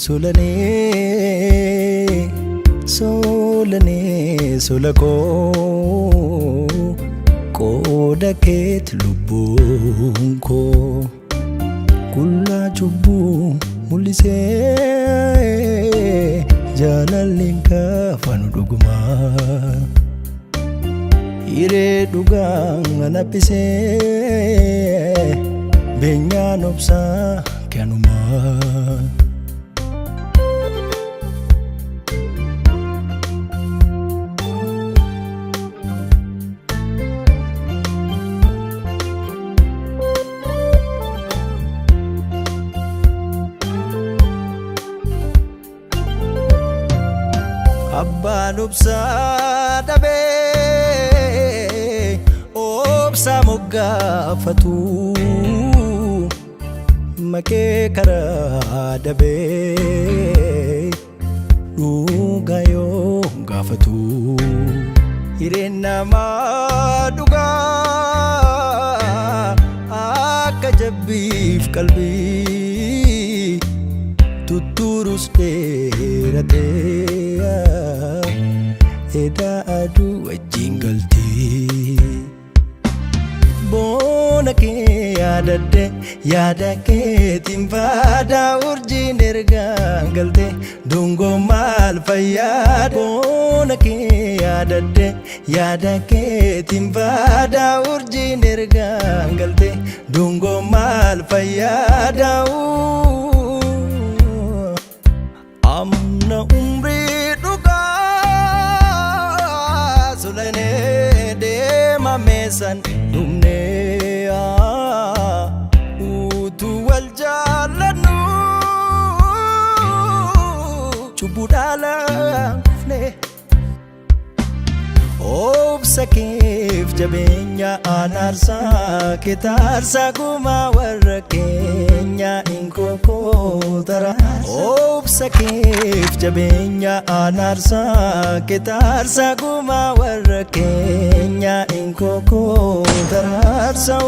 solane solane solako qoda ket lubunko kulla chubbu mulise jalalinka fanu duguma ire dugang anapise benya nopsa kanuma Abba nubsa dabe obsa mogafatu make kara dabe dugayo gafatu irena maduga akajabif kalbi tuturus derate eda adu wajingalti bona ke yada ke timbada urjin ergangalte dungo mal fayad bona ke yada ke timbada urjin ergangalte dungo mal fayada amna umri solane de mamesan dumne utu wal jalanu chubudala kufne obsakif jabenya anarsa kitarsa guma warkenya inkoko tara obsakif jabenya anarsa kitarsa guma warkenya inkoko tarsa